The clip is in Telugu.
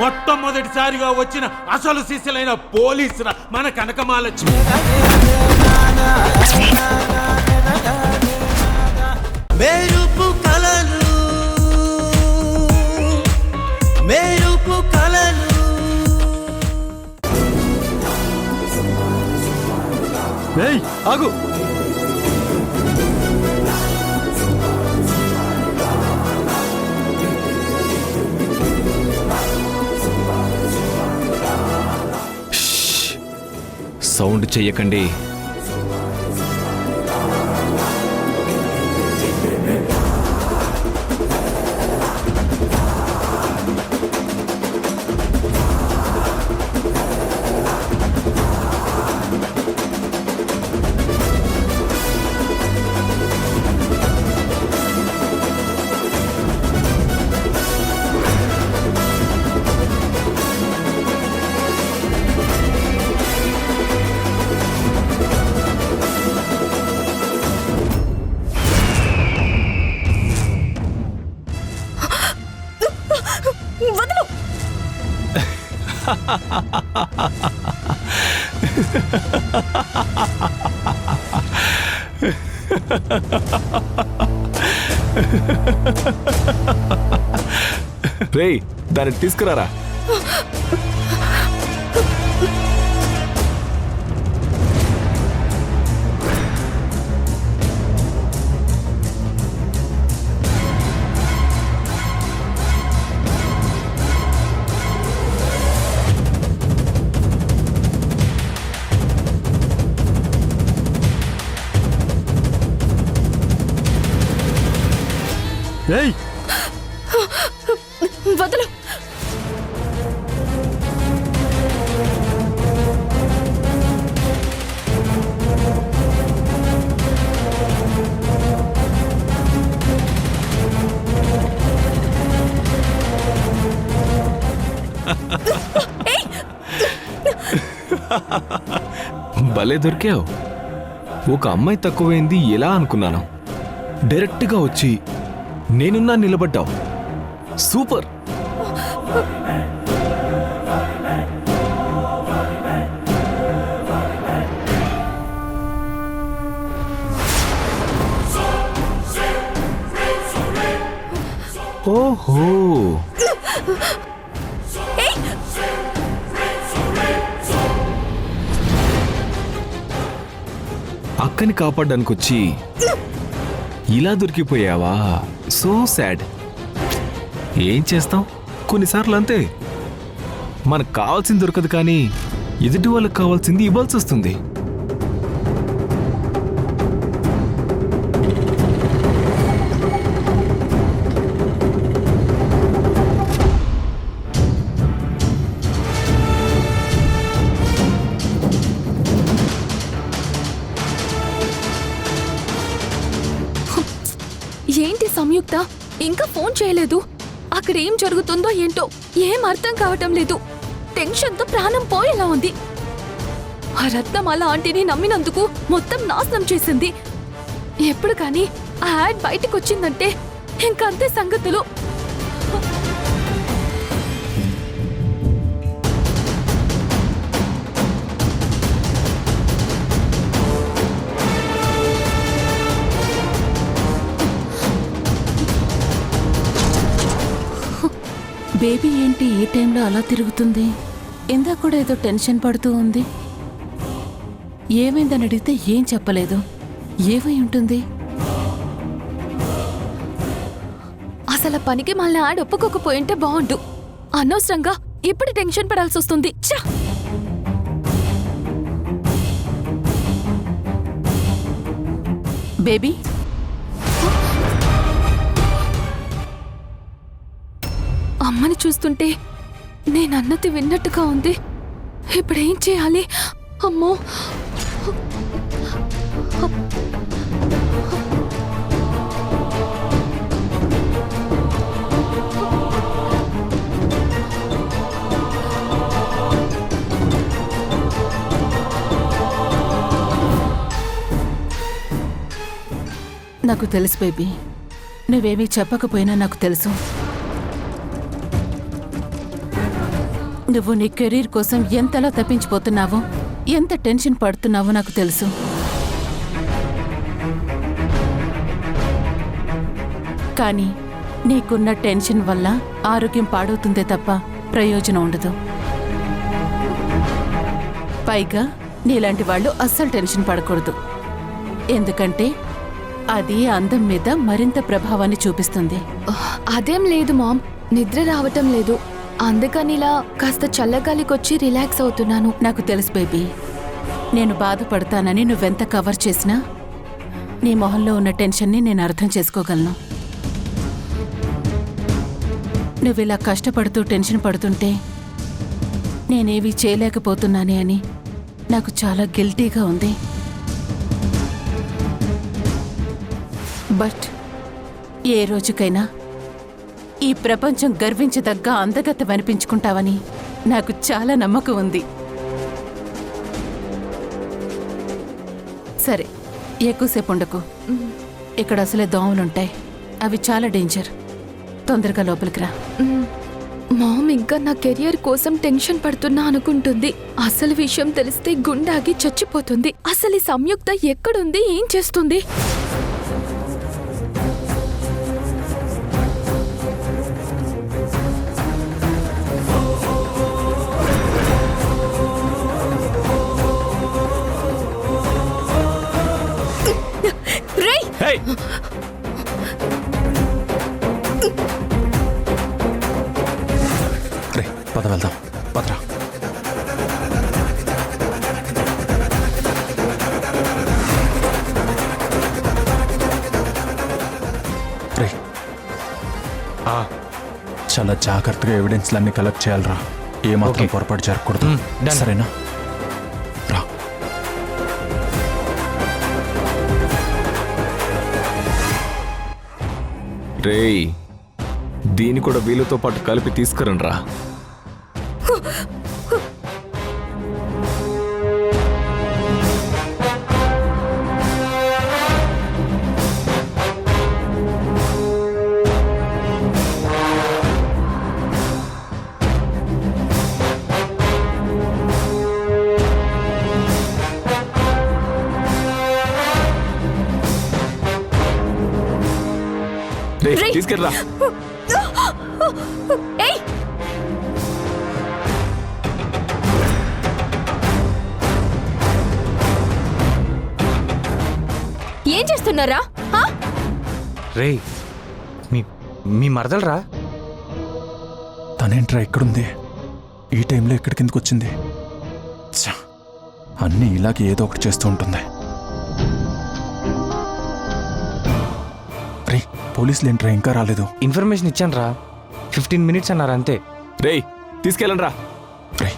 మొట్టమొదటిసారిగా వచ్చిన అసలు శిష్యులైన పోలీసుల మన కనకమాలక్ష్మి. మెరుపు కలలు మెరుపు కలలు. ఆగు. సౌండ్ చెయ్యకండి. వదలు. రేయ్, దాన్ని తీసుకురారా. రేయ్, వదలు. భలే దొరికావు. ఒక అమ్మాయి తక్కువైంది ఎలా అనుకున్నాను. డైరెక్ట్గా వచ్చి నేనున్నా నిలబడ్డావు. సూపర్. ఓహో, అక్కని కాపాడడానికి వచ్చి ఇలా దొరికిపోయావా? So sad. ఏం చేస్తాం, కొన్నిసార్లు అంతే. మనకు కావాల్సింది దొరకదు, కానీ ఎదుటి వాళ్ళకి కావాల్సింది ఇవ్వాల్సి వస్తుంది. ఏంటి సంయుక్త, ఇంకా ఫోన్ చేయలేదు? అక్కడ ఏం జరుగుతుందో ఏంటో ఏం అర్థం కావటం లేదు. టెన్షన్తో ప్రాణం పోయేలా ఉంది. ఆ రత్నమాల ఆంటీని నమ్మినందుకు మొత్తం నాశనం చేసింది. ఎప్పుడు కానీ ఆ యాడ్ బయటకు వచ్చిందంటే ఇంకంతే సంగతులు. బేబీ ఏంటి ఈ టైంలో అలా తిరుగుతుంది? ఇందాక కూడా ఏదో టెన్షన్ పడుతూ ఉంది. ఏమైందని అడిగితే ఏం చెప్పలేదు. ఏమై ఉంటుంది? అసలు పనికి మళ్ళీ యాడ్ ఒప్పుకోకపోయింటే బాగుండు. అనవసరంగా ఇప్పుడు టెన్షన్ పడాల్సి వస్తుంది. ఛ! బేబీ, అమ్మని చూస్తుంటే నేనన్నది విన్నట్టుగా ఉంది. ఇప్పుడేం చేయాలి? అమ్మో, నాకు తెలుసు బేబీ, నువ్వేమీ చెప్పకపోయినా నాకు తెలుసు. నువ్వు నీ కెరీర్ కోసం ఎంతలా తప్పించిపోతున్నావో, ఎంత టెన్షన్ పడుతున్నావో నాకు తెలుసు. కానీ నీకున్న టెన్షన్ వల్ల ఆరోగ్యం పాడవుతుందే తప్ప ప్రయోజనం ఉండదు. పైగా నీలాంటి వాళ్ళు అస్సలు టెన్షన్ పడకూడదు. ఎందుకంటే అది అందం మీద మరింత ప్రభావాన్ని చూపిస్తుంది. అదేం లేదు మామ్, నిద్ర రావటం లేదు, అందుకని ఇలా కాస్త చల్లగాలికొచ్చి రిలాక్స్ అవుతున్నాను. నాకు తెలుసు బేబీ, నేను బాధపడతానని నువ్వెంత కవర్ చేసినా నీ మొహంలో ఉన్న టెన్షన్ని నేను అర్థం చేసుకోగలను. నువ్విలా కష్టపడుతూ టెన్షన్ పడుతుంటే నేనేవి చేయలేకపోతున్నానే అని నాకు చాలా గిల్టీగా ఉంది. బట్ ఏ రోజుకైనా ఈ ప్రపంచం గర్వించదగ్గ అందగత్తమనిపించుకుంటావని నాకు చాలా నమ్మకం ఉంది. సరే, ఎక్కువసేపు ఉండకు. ఇక్కడ అసలే దోమలుంటాయి, అవి చాలా డేంజర్. తొందరగా లోపలికి రా. మామ్ ఇంకా నా కెరియర్ కోసం టెన్షన్ పడుతున్నా అనుకుంటుంది. అసలు విషయం తెలిస్తే గుండాగి చచ్చిపోతుంది. అసలు ఈ సంయుక్త ఎక్కడుంది, ఏం చేస్తుంది? రేయ్! హే! రే పద వెళ్దాం, పదరా. రే చాలా జాగ్రత్తగా ఎవిడెన్స్లన్నీ కలెక్ట్ చేయాలరా. ఏమాత్రం పొరపాటు జరగకూడదు, సరేనా? రా. రేయ్, దీన్ని కూడా వీళ్ళతో పాటు కలిపి తీసుకురండ్రా. రేయ్, తీసుకెళ్ళరా. ఏయ్! ఏం చేస్తున్నారా? రే మీ మరదలరా? తనేంట్రా ఇక్కడుంది? ఈ టైంలో ఎక్కడి కిందకు వచ్చింది? ఛ, అన్నీ ఇలాగే ఏదో ఒకటి చేస్తూ ఉంటుంది. రే, పోలీసులు ఏంట్రా ఇంకా రాలేదు? ఇన్ఫర్మేషన్ ఇచ్చాను రా, 15 minutes అన్నారు అంతే. రేయ్, తీసుకెళ్ళండ్రా. రే